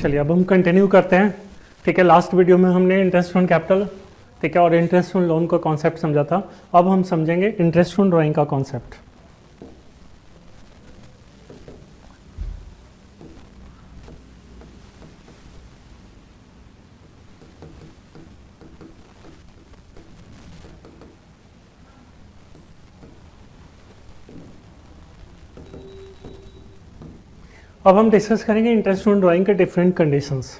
चलिए अब हम कंटिन्यू करते हैं। ठीक है, लास्ट वीडियो में हमने इंटरेस्ट ऑन कैपिटल, ठीक है, और इंटरेस्ट ऑन लोन का कॉन्सेप्ट समझा था। अब हम समझेंगे इंटरेस्ट ऑन ड्राइंग का कॉन्सेप्ट। अब हम डिस्कस करेंगे इंटरेस्ट ऑन ड्राइंग के डिफरेंट कंडीशंस।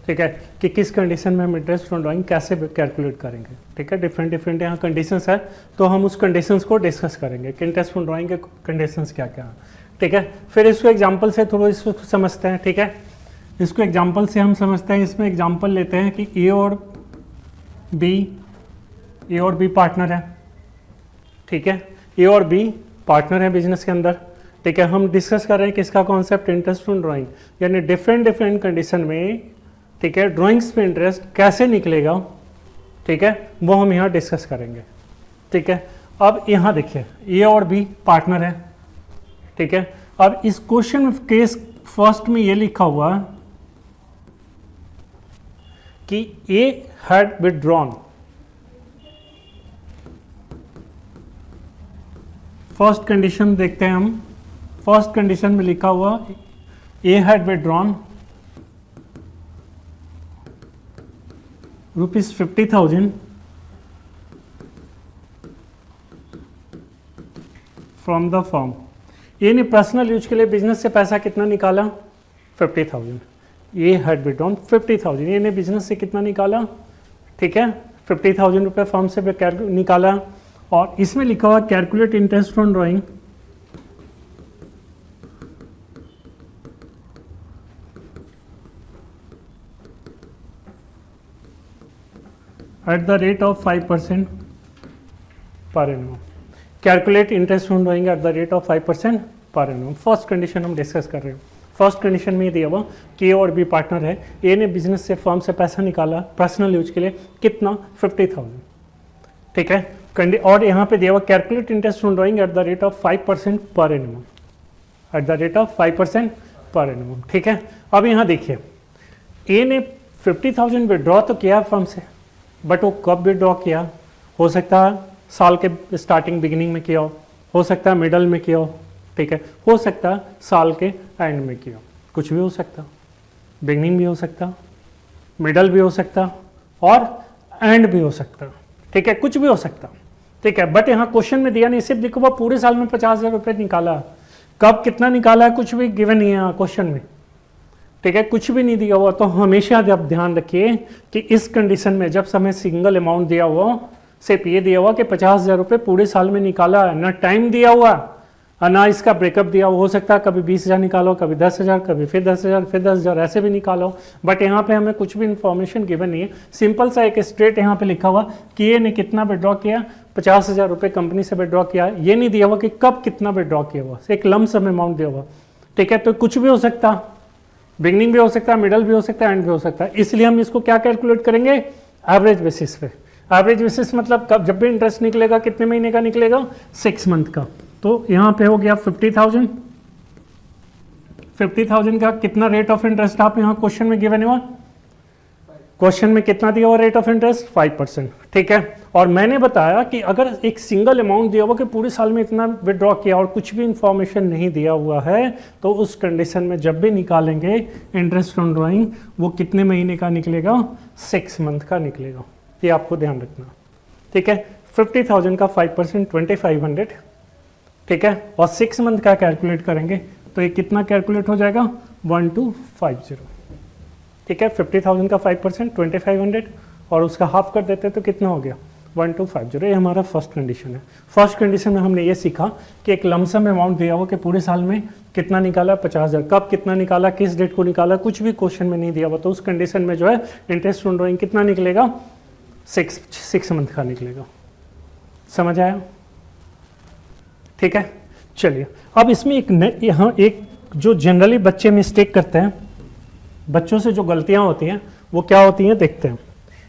ठीक है, कि किस कंडीशन में हम इंटरेस्ट ऑन ड्राइंग कैसे कैलकुलेट करेंगे। ठीक है, डिफरेंट यहाँ कंडीशंस है, तो हम उस कंडीशंस को डिस्कस करेंगे कि इंटरेस्ट ऑन ड्राइंग के कंडीशंस क्या क्या हैं। ठीक है, फिर इसको एग्जांपल से थोड़ा इसको समझते हैं। ठीक है, इसको एग्जांपल से हम समझते हैं। इसमें एग्जांपल लेते हैं कि ए और बी पार्टनर है। ठीक है, ए और बी पार्टनर है बिजनेस के अंदर। ठीक है, हम डिस्कस कर रहे हैं किसका कॉन्सेप्ट, इंटरेस्ट ऑन ड्राइंग, यानी डिफरेंट कंडीशन में, ठीक है, ड्राइंग्स पे इंटरेस्ट कैसे निकलेगा। ठीक है, वो हम यहाँ डिस्कस करेंगे। ठीक है, अब यहाँ देखिए ए और बी पार्टनर है। ठीक है, अब इस क्वेश्चन में केस फर्स्ट में ये लिखा हुआ कि A had withdrawn. First condition देखते हैं हम। फर्स्ट कंडीशन में लिखा हुआ A had withdrawn ₹50,000 from the firm. A ने पर्सनल यूज के लिए बिजनेस से पैसा कितना निकाला, 50,000। ए हैड विथड्रॉन 50,000, ए ने बिजनेस से कितना निकाला, ठीक है, 50,000 रुपये फर्म से निकाला। और इसमें लिखा हुआ calculate interest on drawing at the rate of 5% per annum। Calculate interest on drawing at the rate of 5% पर annum। फर्स्ट कंडीशन हम डिस्कस कर रहे हैं। फर्स्ट कंडीशन में ये दिया हुआ कि ए और बी पार्टनर है। ए ने बिजनेस से फर्म से पैसा निकाला पर्सनल यूज के लिए, कितना, 50,000। ठीक है, और यहाँ पे दिया हुआ calculate interest on drawing at the rate of 5% पर annum, at the rate of 5% पर annum। ठीक है, अब यहाँ देखिए ए ने 50,000 विड्रॉ तो किया फर्म से, बट वो कब विड्रॉ किया, हो सकता है साल के स्टार्टिंग बिगिनिंग में किया हो सकता है मिडल में किया हो, ठीक है, हो सकता है साल के एंड में किया हो, कुछ भी हो सकता, बिगिनिंग भी हो सकता, मिडल भी हो सकता और एंड भी हो सकता। ठीक है, कुछ भी हो सकता। ठीक है, बट यहाँ क्वेश्चन में दिया नहीं, सिर्फ देखो वो पूरे साल में 50,000 रुपये निकाला, कब कितना निकाला है कुछ भी गिवन नहीं है यहाँ क्वेश्चन में। ठीक है, कुछ भी नहीं दिया हुआ। तो हमेशा जब ध्यान रखिए कि इस कंडीशन में जब समय सिंगल अमाउंट दिया हुआ, सिर्फ ये दिया हुआ कि 50,000 रुपये पूरे साल में निकाला है, ना टाइम दिया हुआ ना इसका ब्रेकअप दिया हुआ। हो सकता है कभी 20,000 निकालो, कभी 10,000, कभी फिर 10,000, फिर 10,000, ऐसे भी निकालो। बट यहाँ पे हमें कुछ भी इंफॉर्मेशन गिवन नहीं है। सिंपल सा एक स्ट्रेट यहाँ पे लिखा हुआ कि ये ने कितना विड्रॉ किया, 50,000 रुपये कंपनी से विड्रॉ किया। ये नहीं दिया हुआ कि कब कितना विड्रॉ किया हुआ, एक लम सम अमाउंट दिया हुआ। ठीक है, तो कुछ भी हो सकता, बिगनिंग भी हो सकता है, मिडल भी हो सकता है, एंड भी हो सकता है। इसलिए हम इसको क्या कैलकुलेट करेंगे, एवरेज बेसिस पे। एवरेज बेसिस मतलब कब, जब भी इंटरेस्ट निकलेगा कितने महीने का निकलेगा, 6 मंथ का। तो यहाँ पे हो गया 50,000। 50,000 का कितना रेट ऑफ इंटरेस्ट आप यहाँ क्वेश्चन में गिवन हुआ, क्वेश्चन में कितना दिया हुआ रेट ऑफ इंटरेस्ट, 5%। ठीक है, और मैंने बताया कि अगर एक सिंगल अमाउंट दिया हुआ कि पूरे साल में इतना विड्रॉ किया और कुछ भी इंफॉर्मेशन नहीं दिया हुआ है, तो उस कंडीशन में जब भी निकालेंगे इंटरेस्ट ऑन ड्राइंग, वो कितने महीने का निकलेगा, 6 मंथ का निकलेगा। ये आपको ध्यान रखना। ठीक है, 50,000 का 5% 2500। ठीक है, और 6 मंथ का कैलकुलेट करेंगे तो ये कितना कैलकुलेट हो जाएगा, 1250। ठीक है, 50,000 का 5% 2500 और उसका हाफ कर देते तो कितना हो गया, 1250। ये हमारा फर्स्ट कंडीशन है। फर्स्ट कंडीशन में हमने ये सीखा कि एक लमसम अमाउंट दिया हुआ कि पूरे साल में कितना निकाला, 50,000, कब कितना निकाला, किस डेट को निकाला, कुछ भी क्वेश्चन में नहीं दिया हुआ। तो उस कंडीशन में जो है इंटरेस्ट ऑन ड्राइंग कितना निकलेगा, 6 मंथ का निकलेगा। समझ आया? ठीक है, चलिए अब इसमें यहाँ एक जो जनरली बच्चे मिस्टेक करते हैं, बच्चों से जो गलतियां होती हैं वो क्या होती हैं देखते हैं।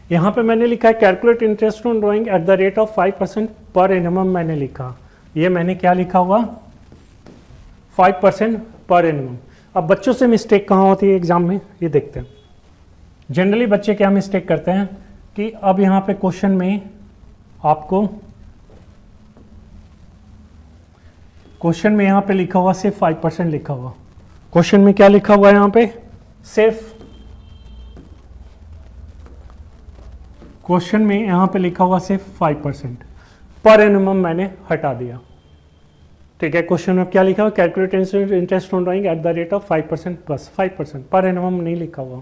यहाँ पे मैंने लिखा है calculate interest on drawing at the rate of 5% per annum. मैंने लिखा, ये मैंने क्या लिखा हुआ, 5% पर एनम। अब बच्चों से मिस्टेक कहाँ होती है एग्जाम में, ये देखते हैं। जनरली बच्चे क्या मिस्टेक करते हैं कि अब यहाँ पे क्वेश्चन में आपको क्वेश्चन में यहाँ पे लिखा हुआ सिर्फ 5% लिखा हुआ। क्वेश्चन में क्या लिखा हुआ है यहाँ पे, सिर्फ क्वेश्चन में यहाँ पे लिखा हुआ सिर्फ 5%, पर एनम मैंने हटा दिया। ठीक है, क्वेश्चन में क्या लिखा हुआ, calculate interest on drawing at the rate of 5% plus 5%, per annum नहीं लिखा हुआ।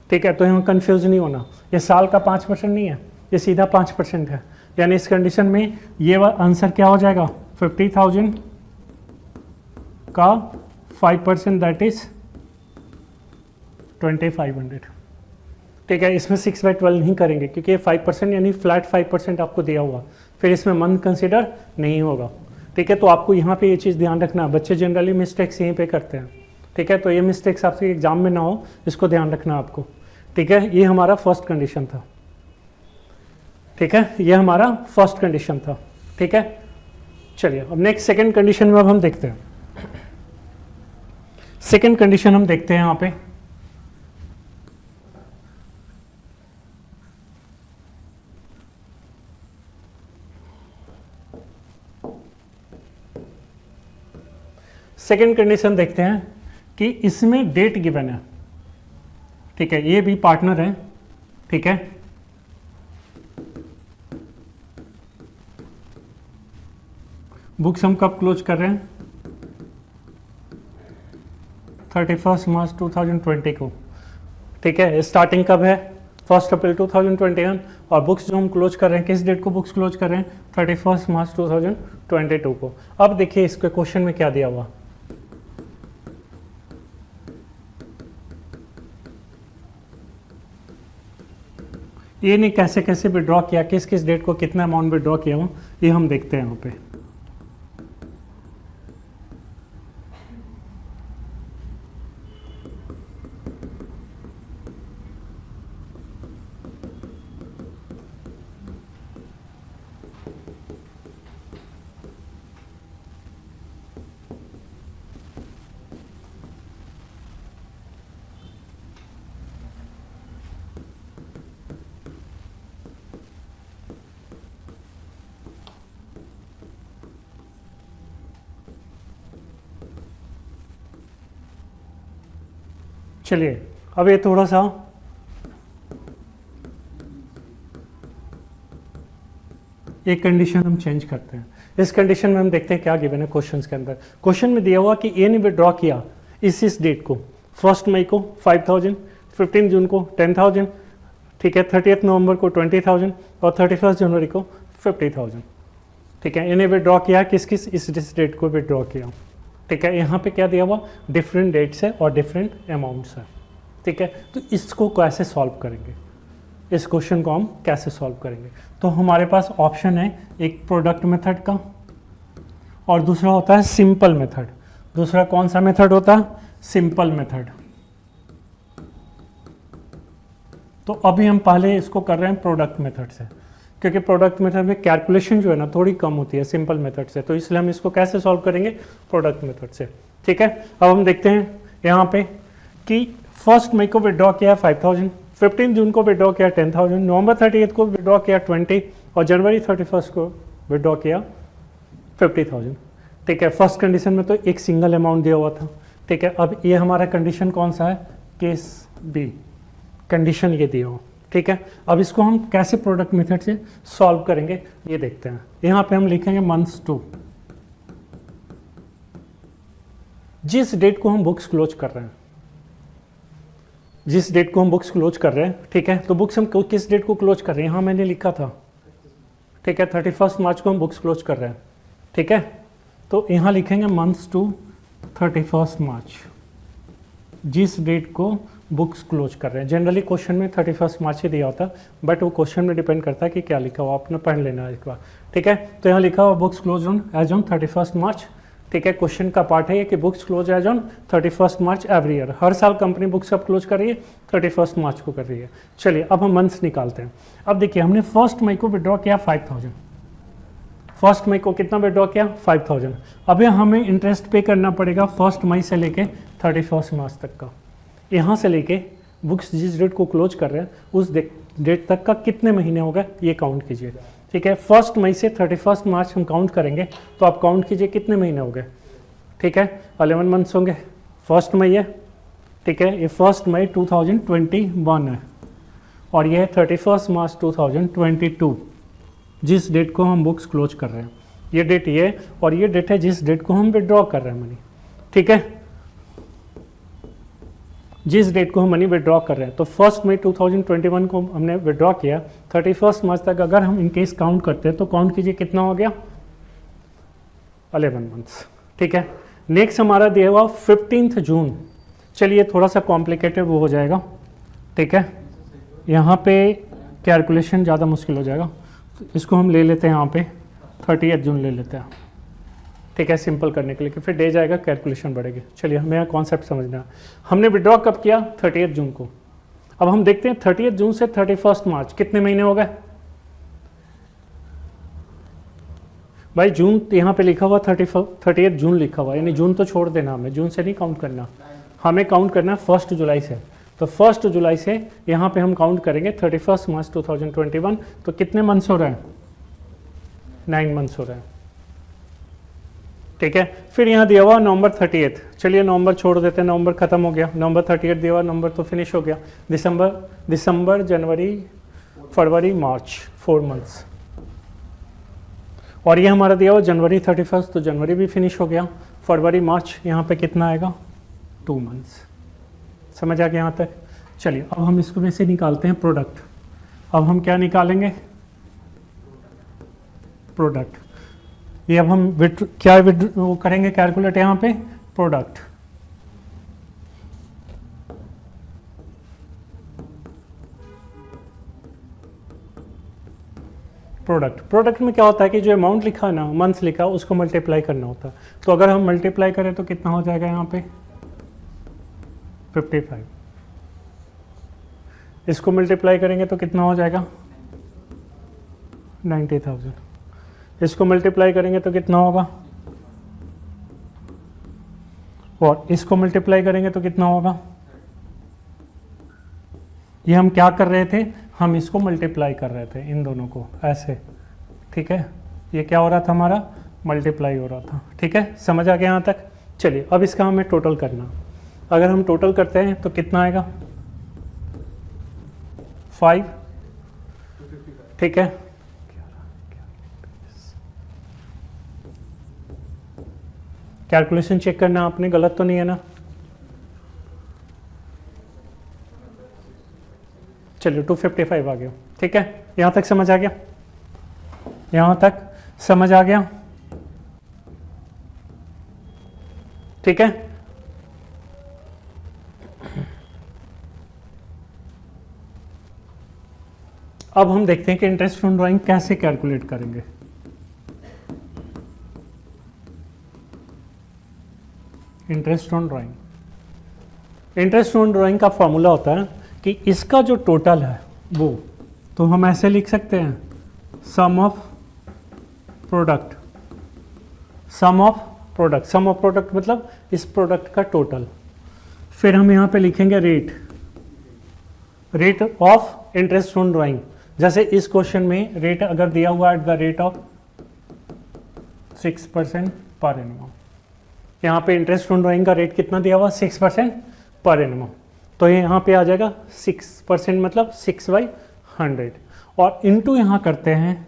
ठीक है, तो यहाँ कंफ्यूज नहीं होना, ये साल का 5% नहीं है, ये सीधा 5% है। यानी इस कंडीशन में ये आंसर क्या हो जाएगा, 50,000 का 5% दैट इज 2500। ठीक है, इसमें 6/12 नहीं करेंगे क्योंकि ये 5% यानी फ्लैट 5% आपको दिया हुआ, फिर इसमें मंथ कंसिडर नहीं होगा। ठीक है, तो आपको यहाँ पे ये चीज़ ध्यान रखना, बच्चे जनरली मिस्टेक्स यहीं पे करते हैं। ठीक है, तो ये मिस्टेक्स आपके एग्जाम में ना हो, इसको ध्यान रखना आपको। ठीक है, ये हमारा फर्स्ट कंडीशन था। ठीक है, ये हमारा फर्स्ट कंडीशन था। ठीक है, चलिए अब नेक्स्ट सेकंड कंडीशन में अब हम देखते हैं। सेकंड कंडीशन हम देखते हैं यहाँ पे, सेकेंड कंडीशन देखते हैं कि इसमें डेट गिवन है। ठीक है, ये भी पार्टनर है। ठीक है, बुक्स हम कब क्लोज कर रहे हैं, 31 मार्च 2020 को। ठीक है, स्टार्टिंग कब है, 1 अप्रैल 2021, और बुक्स जो हम क्लोज कर रहे हैं किस डेट को बुक्स क्लोज कर रहे हैं, 31 मार्च 2022 को। अब देखिए इसके क्वेश्चन में क्या दिया हुआ, ये नहीं कैसे कैसे विड्रॉ किया, किस किस डेट को कितना अमाउंट विड्रॉ किया हो, ये हम देखते हैं यहाँ पे। चलिए अब ये थोड़ा सा एक कंडीशन हम चेंज करते हैं। इस कंडीशन में हम देखते हैं क्या गिवन है क्वेश्चन के अंदर। क्वेश्चन में दिया हुआ कि ए ने विड्रॉ किया इस डेट को, 1 मई को 5,000, 15 जून को 10,000, ठीक है, 30 नवंबर को 20,000 और 31 जनवरी को 50,000। ठीक है, इन्हें विड्रॉ किया किस किस, इस डेट को विड्रॉ किया। ठीक है, यहाँ पे क्या दिया हुआ, डिफरेंट डेट्स है और डिफरेंट अमाउंट्स है। ठीक है, तो इसको कैसे सॉल्व करेंगे, इस क्वेश्चन को हम कैसे सॉल्व करेंगे। तो हमारे पास ऑप्शन है एक प्रोडक्ट मेथड का और दूसरा होता है सिंपल मेथड। दूसरा कौन सा मेथड होता है, सिंपल मेथड। तो अभी हम पहले इसको कर रहे हैं प्रोडक्ट मेथड से, क्योंकि प्रोडक्ट मेथड में कैलकुलेशन जो है ना थोड़ी कम होती है सिंपल मेथड से, तो इसलिए हम इसको कैसे सॉल्व करेंगे, प्रोडक्ट मेथड से। ठीक है, अब हम देखते हैं यहाँ पे कि 1 मई को विड्रॉ किया 5,000, 15 जून को विड्रॉ किया 10,000, नवंबर 30 को विड्रॉ किया 20 और जनवरी 31 को विड्रॉ किया 50,000। ठीक है, फर्स्ट कंडीशन में तो एक सिंगल अमाउंट दिया हुआ था। ठीक है, अब ये हमारा कंडीशन कौन सा है, केस बी, कंडीशन ये दिया हो। ठीक है, अब इसको हम कैसे प्रोडक्ट मेथड से सॉल्व करेंगे ये देखते हैं। यहाँ पे हम लिखेंगे मंथ्स 2, जिस डेट को हम बुक्स क्लोज कर रहे हैं, जिस डेट को हम बुक्स क्लोज कर रहे हैं। ठीक है, तो बुक्स हम किस डेट को क्लोज कर रहे हैं, यहाँ मैंने लिखा था। ठीक है, 31 मार्च को हम बुक्स क्लोज कर रहे हैं। ठीक है, तो यहाँ लिखेंगे मंथ्स टू 31 मार्च, जिस डेट को बुक्स क्लोज कर रहे हैं। जनरली क्वेश्चन में 31 मार्च ही दिया होता, बट वो क्वेश्चन में डिपेंड करता है कि क्या लिखा हुआ, आपने पढ़ लेना एक बार। ठीक है, तो यहाँ लिखा हुआ books close on as on 31 March. ठीक है, क्वेश्चन का पार्ट है ये कि books close as on 31 March every year. हर साल कंपनी बुक्स अब क्लोज कर रही है 31 मार्च को कर रही है। चलिए अब हम मंथ्स निकालते हैं। अब देखिए हमने 1 मई को विड्रॉ किया 5,000, फर्स्ट मई को कितना विड्रॉ किया 5000। अभी हमें इंटरेस्ट पे करना पड़ेगा 1 मई से लेके 31 मार्च तक का। यहाँ से लेके बुक्स जिस डेट को क्लोज कर रहे हैं उस डेट तक का कितने महीने हो गए ये काउंट कीजिए। ठीक है, 1 मई से 31 मार्च हम काउंट करेंगे तो आप काउंट कीजिए कितने महीने हो गए। ठीक है, 11 मंथ्स होंगे। 1 मई है, ठीक है, ये 1 मई 2021 है और ये है 31 मार्च 2022 जिस डेट को हम बुक्स क्लोज कर रहे हैं। ये डेट ये और ये डेट है जिस डेट को हम विड्रॉ कर रहे हैं मनी। ठीक है, जिस डेट को हम मनी विड्रॉ कर रहे हैं तो 1 मई 2021 को हमने विड्रॉ किया, 31 मार्च तक अगर हम इनकेस काउंट करते हैं तो काउंट कीजिए कितना हो गया 11 मंथ्स। ठीक है, नेक्स्ट हमारा दिया हुआ 15 जून। चलिए थोड़ा सा कॉम्प्लिकेटेड वो हो जाएगा। ठीक है, यहाँ पे कैलकुलेशन ज़्यादा मुश्किल हो जाएगा तो इसको हम ले लेते हैं यहाँ पे 30 जून ले लेते हैं। ठीक है, सिंपल करने के लिए कि फिर डे जाएगा कैलकुलेशन बढ़ेगी। चलिए हमें यहाँ कॉन्सेप्ट समझना है। हमने विड्रॉ कब किया 30 जून को। अब हम देखते हैं 30 जून से 31 मार्च कितने महीने हो गए भाई। जून यहाँ पे लिखा हुआ 30 जून लिखा हुआ, यानी जून तो छोड़ देना, हमें जून से नहीं काउंट करना, हमें काउंट करना है 1 जुलाई से। तो 1 जुलाई से यहाँ पे हम काउंट करेंगे 31 मार्च 2021। तो कितने मंथ्स हो रहे हैं 9 मंथ्स हो रहे हैं। ठीक है, फिर यहाँ दिया हुआ नवंबर 30। चलिए नवंबर छोड़ देते हैं, नवंबर खत्म हो गया, नवंबर 30 दिया हुआ, नवंबर तो फिनिश हो गया। दिसंबर जनवरी फरवरी मार्च 4 मंथ्स। और ये हमारा दिया हुआ जनवरी 31, तो जनवरी भी फिनिश हो गया। फरवरी मार्च यहाँ पे कितना आएगा 2 मंथ्स। समझ आ गया यहाँ तक। चलिए अब हम इसको में से निकालते हैं प्रोडक्ट। अब हम क्या निकालेंगे प्रोडक्ट। ये अब हम वो करेंगे कैलकुलेट यहाँ पे प्रोडक्ट। प्रोडक्ट में क्या होता है कि जो अमाउंट लिखा है ना, मंथ्स लिखा, उसको मल्टीप्लाई करना होता है। तो अगर हम मल्टीप्लाई करें तो कितना हो जाएगा यहाँ पे 55। इसको मल्टीप्लाई करेंगे तो कितना हो जाएगा 90,000। इसको मल्टीप्लाई करेंगे तो कितना होगा, और इसको मल्टीप्लाई करेंगे तो कितना होगा। ये हम क्या कर रहे थे, हम इसको मल्टीप्लाई कर रहे थे इन दोनों को ऐसे। ठीक है, ये क्या हो रहा था हमारा मल्टीप्लाई हो रहा था। ठीक है, समझ आ गया यहाँ तक। चलिए अब इसका हमें टोटल करना। अगर हम टोटल करते हैं तो कितना आएगा 5। ठीक है, कैलकुलेशन चेक करना आपने, गलत तो नहीं है ना। चलिए 255 आ गया। ठीक है, यहाँ तक समझ आ गया, यहाँ तक समझ आ गया। ठीक है, अब हम देखते हैं कि इंटरेस्ट ऑन ड्राइंग कैसे कैलकुलेट करेंगे। इंटरेस्ट ऑन ड्राइंग का फॉर्मूला होता है कि इसका जो टोटल है वो, तो हम ऐसे लिख सकते हैं सम ऑफ प्रोडक्ट मतलब इस प्रोडक्ट का टोटल। फिर हम यहाँ पे लिखेंगे rate of interest on drawing. जैसे इस क्वेश्चन में रेट अगर दिया हुआ at the rate of 6% per annum, यहाँ पे इंटरेस्ट ऑन ड्राइंग का रेट कितना दिया हुआ 6% पर एनम। तो ये यहाँ पे आ जाएगा 6% मतलब 6/100 और इनटू यहाँ करते हैं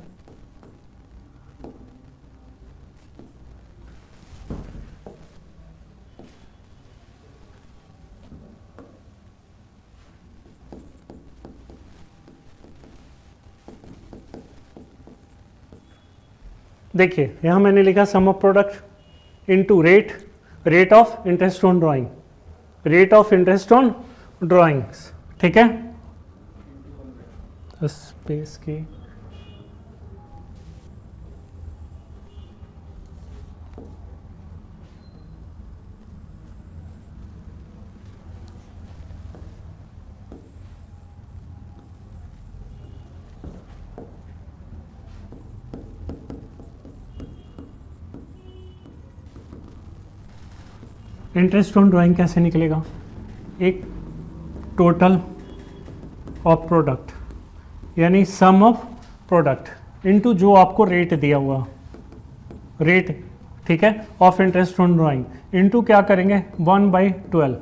देखिए यहाँ मैंने लिखा sum of product into rate of interest on drawings. ठीक है, स्पेस की इंटरेस्ट ऑन ड्राइंग कैसे निकलेगा, एक टोटल ऑफ प्रोडक्ट यानी सम ऑफ प्रोडक्ट इनटू जो आपको रेट दिया हुआ रेट, ठीक है, of interest on drawing into क्या करेंगे 1/12,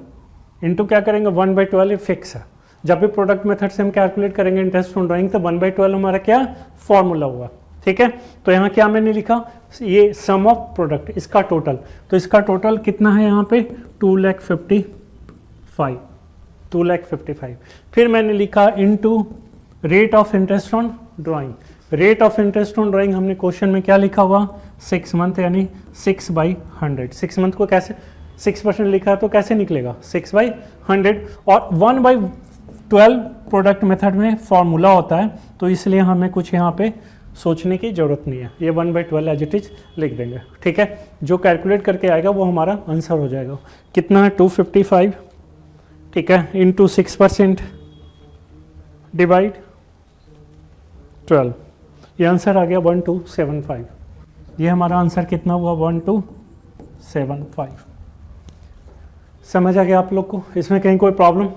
इनटू क्या करेंगे 1/12, ये फिक्स है। जब भी प्रोडक्ट मेथड से हम कैलकुलेट करेंगे इंटरेस्ट ऑन ड्राइंग तो 1/12 हमारा क्या फॉर्मूला हुआ, ठीक है। तो यहाँ क्या मैंने लिखा, ये सम ऑफ प्रोडक्ट, इसका टोटल, तो इसका टोटल कितना है यहाँ पे 2,55,000। फिर मैंने लिखा into rate of interest on drawing, rate of interest on drawing हमने क्वेश्चन में क्या लिखा हुआ 6 मंथ यानी 6/100। 6 मंथ को कैसे 6% लिखा है तो कैसे निकलेगा 6/100, और 1/12 प्रोडक्ट मेथड में फॉर्मूला होता है, तो इसलिए हमें कुछ यहाँ पे सोचने की ज़रूरत नहीं है, ये 1/12 एज इट इज लिख देंगे, ठीक है। जो कैलकुलेट करके आएगा वो हमारा आंसर हो जाएगा। कितना है 255, ठीक है, इंटू 6% डिवाइड 12, ये आंसर आ गया 1275। ये हमारा आंसर कितना हुआ 1275। समझ आ गया आप लोग को, इसमें कहीं कोई प्रॉब्लम?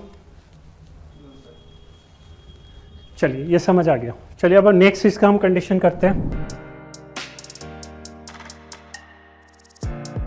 चलिए ये समझ आ गया। चलिए अब नेक्स्ट इसका हम कंडीशन करते हैं।